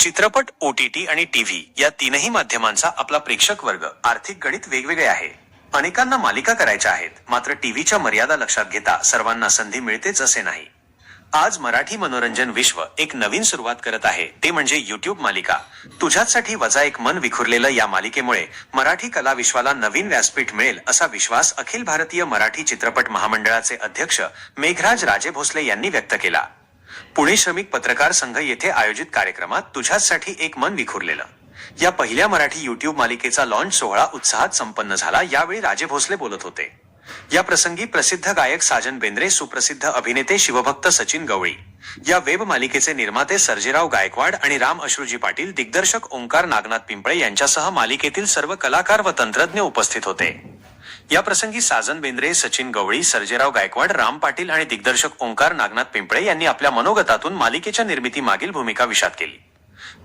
चित्रपट, OTT आणि TV या तीनही माध्यमांचा आपला प्रेक्षक वर्ग, आर्थिक गणित वेगवेगळे आहे. अनेकांना मालिका करायच्या आहेत, मात्र टीव्हीच्या मर्यादा लक्षात घेता सर्वांना संधी मिळतेच असे नाही. आज मराठी मनोरंजन विश्व एक नवीन सुरुवात करत आहे, ते म्हणजे YouTube मालिका. तुझ्यासाठी वजा एक मन विखुरलेलं या मालिकेमुळे मराठी कला विश्वाला नवीन व्यासपीठ मिळेल असा विश्वास अखिल भारतीय मराठी चित्रपट महामंडळाचे अध्यक्ष मेघराज राजे भोसले यांनी व्यक्त केला. पुणे श्रमिक पत्रकार संघ येथे आयोजित कार्यक्रमात तुझ्यासाठी एक मन विखुरलेलं या पहिल्या मराठी YouTube मालिकेचा लॉन्च सोहळा उत्साहात संपन्न झाला. यावेळी राजे भोसले बोलत होते. या प्रसंगी प्रसिद्ध गायक साजन बेंद्रे, सुप्रसिद्ध अभिनेते शिवभक्त सचिन गवळी, या वेब मालिकेचे निर्माते सर्जेराव गायकवाड आणि राम अश्रूजी पाटील, दिग्दर्शक ओंकार नागनाथ पिंपळे यांच्यासह मालिकेतील सर्व कलाकार व तंत्रज्ञ उपस्थित होते. या प्रसंगी साजन बेंद्रे, सचिन गवळी, सर्जेराव गायकवाड, राम पाटील आणि दिग्दर्शक ओंकार नागनाथ पिंपळे यांनी आपल्या मनोगतातून मालिकेच्या निर्मिती मागील भूमिका विषद केली.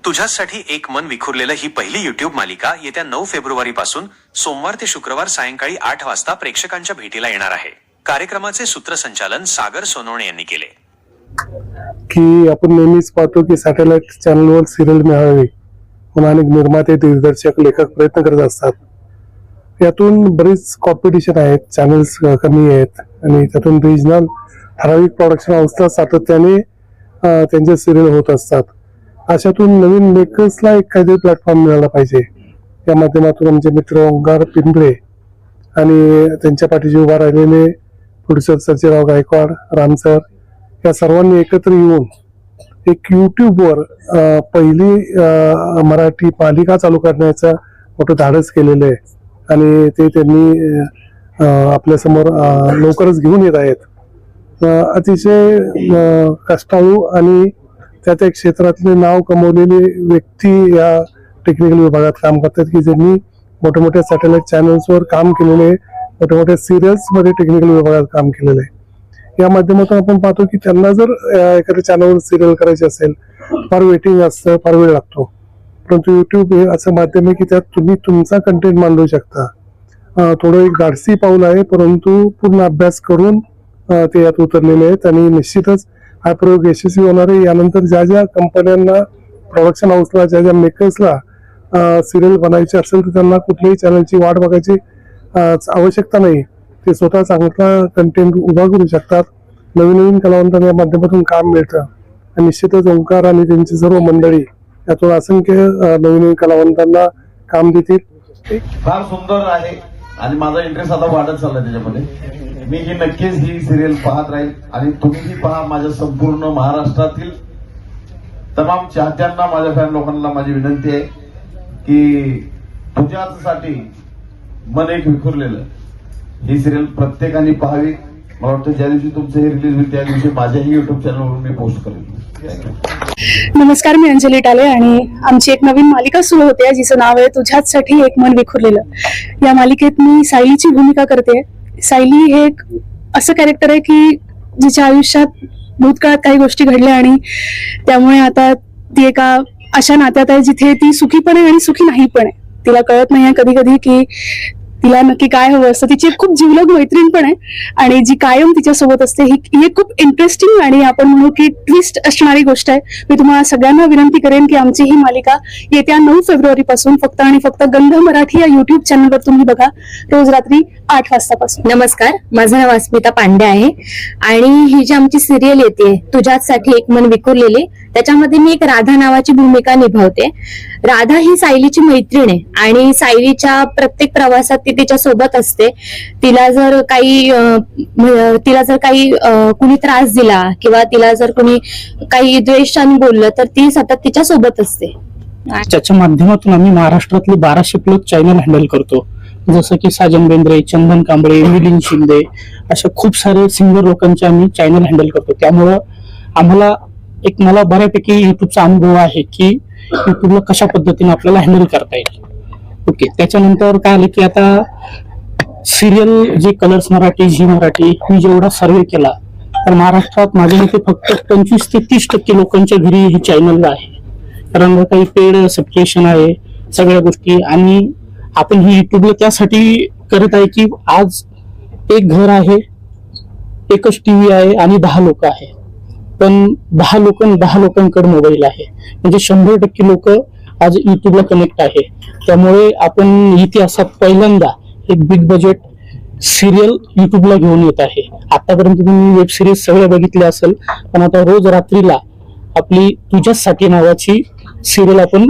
तुझ्यासाठी एक मन विखुरलेलं ही पहिली YouTube मालिका येत्या 9 फेब्रुवारी पासून सोमवार ते शुक्रवार सायंकाळी 8 वाजता प्रेक्षकांच्या भेटीला येणार आहे. कार्यक्रमाचे सूत्रसंचालन सागर सोनवणे यांनी केले. की आपण नेहमीच पाहतो की सॅटेलाइट चॅनलवर सिरियल मिळावी म्हणून अनेक निर्माते, दिग्दर्शक, लेखक प्रयत्न करत असतात. यातून बरीच कॉम्पिटिशन आहेत, चॅनल्स कमी आहेत आणि त्यातून रिजनल ठराविक प्रोडक्शन हाऊसला सातत्याने त्यांचे सिरियल होत असतात. अशातून नवीन मेकर्सला एक काहीतरी प्लॅटफॉर्म मिळाला पाहिजे. या माध्यमातून आमचे मित्र ओंकार पिंपळे आणि त्यांच्या पाठीशी उभा राहिलेले प्रोड्युसर सर्जेराव गायकवाड, राम सर, या सर्वांनी एकत्र येऊन एक YouTubeवर पहिली मराठी मालिका चालू करण्याचं मोठं धाडस केलेलं आहे आणि ते त्यांनी आपल्यासमोर लवकरच घेऊन येत आहेत. अतिशय कष्टाळू आणि त्या क्षेत्रातले नाव कमवलेले व्यक्ती या टेक्निकल विभागात काम करतात की ज्यांनी मोठ्या मोठ्या सॅटेलाइट चॅनल्सवर काम केलेले, मोठ्या मोठ्या सिरियल्स मध्ये टेक्निकल विभागात काम केलेलं आहे. या माध्यमातून आपण पाहतो की त्यांना जर एखाद्या चॅनलवर सिरियल करायची असेल, फार वेटिंग असतं, फार वेळ लागतो. परंतु YouTube हे असं माध्यम आहे की त्यात तुम्ही तुमचा कंटेंट मांडू शकता. थोडं एक धाडसी पाऊल आहे, परंतु पूर्ण अभ्यास करून ते यात उतरलेले आहेत आणि निश्चितच हा प्रयोग यशस्वी होणार आहे. यानंतर ज्या ज्या कंपन्यांना, प्रोडक्शन हाऊसला, ज्या ज्या मेकर्सला सिरियल बनायचे असेल तर त्यांना कुठल्याही चॅनलची वाट बघायची आवश्यकता नाही. ते स्वतः चांगला कंटेंट उभा करू शकतात. नवीन नवीन कलावंतांना या माध्यमातून काम मिळतं आणि निश्चितच ओंकार आणि त्यांची सर्व मंडळी यातून असंख्य नवीन नवीन कलावंतांना काम देतील. फार सुंदर आहे आणि माझा इंटरेस्ट आता वाढत चालला त्याच्यामध्ये. मी ही नक्कीच ही सिरियल पाहत राहील आणि तुम्हीही पहा. माझ्या संपूर्ण महाराष्ट्रातील तमाम चाहत्यांना, माझ्या फॅन लोकांना माझी विनंती आहे की तुझ्यासाठी मन एक विखुरलेलं ही सिरियल प्रत्येकाने पाहावी. मला वाटतं ज्या दिवशी तुमचं हे रिलीज होईल त्या दिवशी माझ्याही YouTube चॅनलवरून मी पोस्ट करेन. नमस्कार, मी अंजली टाले आणि आमची एक नवीन मालिका सुरू होते जिचं नाव आहे तुझ्यासाठी एक मन विखुरलेलं. या मालिकेत मी सायलीची भूमिका करते. सायली हे एक असं कॅरेक्टर आहे की जिच्या आयुष्यात भूतकाळात काही गोष्टी घडल्या आणि त्यामुळे आता ती एका अशा नात्यात आहे जिथे ती सुखी पण आहे आणि सुखी नाही पण आहे. तिला कळत नाहीये कधी कधी की तिला नक्की काय हवं असतं. तिची खूप जीवलग मैत्रीण पण आहे आणि जी कायम तिच्या सोबत असते. ही खूप इंटरेस्टिंग आणि आपण म्हणू की ट्विस्ट असणारी गोष्ट आहे. मी तुम्हाला सगळ्यांना विनंती करेन की आमची ही मालिका येत्या 9 फेब्रुवारी पासून फक्त आणि फक्त गंध मराठी या YouTube चॅनलवर तुम्ही बघा, रोज रात्री 8 वाजतापासून. नमस्कार, माझं नाव अस्मिता पांडे आहे आणि ही जी आमची सिरियल येते तुझ्यासाठी एक मन विखुरलेले, त्याच्यामध्ये मी एक राधा नावाची भूमिका निभावते. राधा ही सायलीची मैत्रीण आहे आणि सायलीच्या प्रत्येक प्रवासात ती तिच्या सोबत असते. तिला जर काही कुणी त्रास दिला किंवा तिला जर कुणी काही द्वेषाने बोललं तर ती सतत तिच्या सोबत असते. त्याच्या माध्यमातून आम्ही महाराष्ट्रातले 1200+ चॅनल हँडल करतो. जसं की साजन बेंद्रे, चंदन कांबळे, मिलिंद शिंदे, अशा खूप सारे सिंगर लोकांचे आम्ही चॅनल हँडल करतो. त्यामुळं आम्हाला मला बऱ्यापैकी युट्यूबचा अनुभव आहे की युट्यूबला कशा पद्धतीने आपल्याला हँडल करता येईल. ओके, त्याच्यानंतर काय आलं की आता सिरियल जे कलर्स मराठी, झी मराठी, मी जेवढा सर्वे केला तर महाराष्ट्रात माझ्या मते फक्त 25 ते 30% लोकांच्या घरी ही चॅनल आहे. कारण काही पेड सबस्क्रिप्शन आहे सगळ्या गोष्टी. आणि आपण ही युट्यूबला त्यासाठी करत आहे की आज एक घर आहे, एकच टीव्ही आहे आणि 10 लोक आहे. पण 10 लोकांकडे मोबाईल आहे, म्हणजे 100% लोक आज युट्यूबला कनेक्ट आहे. त्यामुळे आपण इतिहासात पहिल्यांदा एक बिग बजेट सिरियल युट्यूबला घेऊन येत आहे. आतापर्यंत तुम्ही वेब सिरीज सगळ्या बघितल्या असेल, पण आता रोज रात्रीला आपली तुझ्यासाठी नावाची सिरियल आपण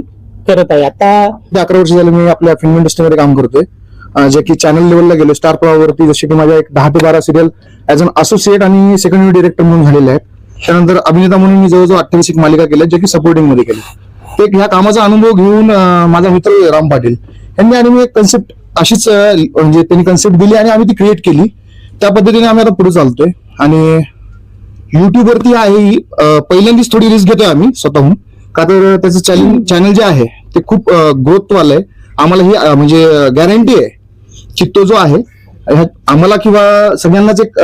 करत आहे. आता 11 वर्ष झाले मी आपल्या फिल्म इंडस्ट्रीमध्ये काम करतोय, जे की चॅनल लेवलला गेलो स्टार प्रवाहावरती, जसे की माझ्या एक 10 ते 12 सिरियल ऍज अन असोसिएट आणि सेकंडरी डिरेक्टर म्हणून झालेले आहेत. त्यानंतर अभिनेता म्हणून मी जवळजवळ 28 एक मालिका केल्या, जे की सपोर्टिंग मध्ये केल्या. ते ह्या कामाचा अनुभव घेऊन माझा मित्र राम पाटील यांनी आणि मी एक कन्सेप्ट अशीच म्हणजे त्यांनी कन्सेप्ट दिली आणि आम्ही ती क्रिएट केली. त्या पद्धतीने आम्ही आता पुढे चालतोय. आणि युट्यूबवरती आहे ही पहिल्यांदाच थोडी रिस्क घेतोय आम्ही स्वतःहून, का तर त्याचं चॅनल जे आहे ते खूप ग्रोथवालं आहे. आम्हाला ही म्हणजे गॅरंटी आहे की तो जो आहे आम्हाला किंवा सगळ्यांनाच एक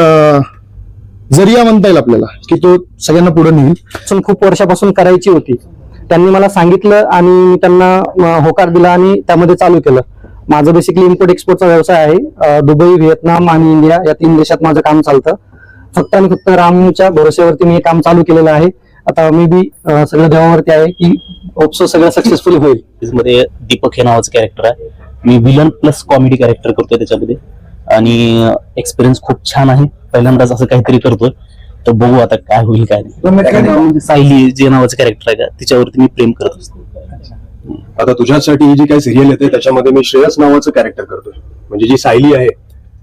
जरिया म्हणता येईल आपल्याला, की तो सगळ्यांना पुढे नेईल. खूप वर्षापासून करायची होती. त्यांनी मला सांगितलं आणि मी त्यांना होकार दिला आणि त्यामध्ये चालू केलं. माझं बेसिकली इम्पोर्ट एक्सपोर्टचा व्यवसाय आहे. दुबई, व्हिएतनाम आणि इंडिया या 3 देशात माझं काम चालतं. फक्त आणि फक्त रामच्या भरोश्यावरती मी हे काम चालू केलेलं आहे. आता मी बी सगळं देवावरती आहे की होपसो सगळं सक्सेसफुल होईल. मध्ये दीपक हे नावाचं कॅरेक्टर आहे. मी विलन प्लस कॉमेडी कॅरेक्टर करतोय त्याच्यामध्ये आणि एक्सपिरियन्स खूप छान आहे. पहिल्यांदाच असं काहीतरी करतोय, तर बघू आता काय होईल काय नाही. सायली जे नावाचं कॅरेक्टर आहे का त्याच्यावरती मी प्रेम करत असतो. आता तुझ्यासाठी ही जी काही सिरियल येते त्याच्यामध्ये मी श्रेयस नावाचं कॅरेक्टर करतोय, म्हणजे जी सायली आहे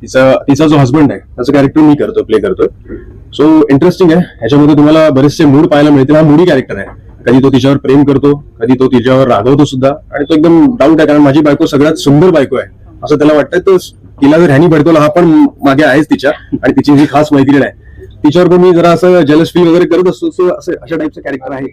तिचा जो हस्बंड आहे त्याचं कॅरेक्टर मी प्ले करतोय. सो इंटरेस्टिंग आहे. ह्याच्यामध्ये तुम्हाला बरेचसे मूड पाहायला मिळतील. हा मूडी कॅरेक्टर आहे. कधी तो तिच्यावर प्रेम करतो, कधी तो तिच्यावर रागवतो सुद्धा, आणि तो एकदम डाऊट आहे, कारण माझी बायको सगळ्यात सुंदर बायको आहे असं त्याला वाटतंय. तर तिला जर ह्यानी भडकवला, हा पण मागे आहेच तिच्या, आणि तिची जी खास मैत्रीण आहे तिच्यावर पण मी जरा असं जेलस फील वगैरे करत असतो. सो असं अशा टाईपचं कॅरेक्टर आहे.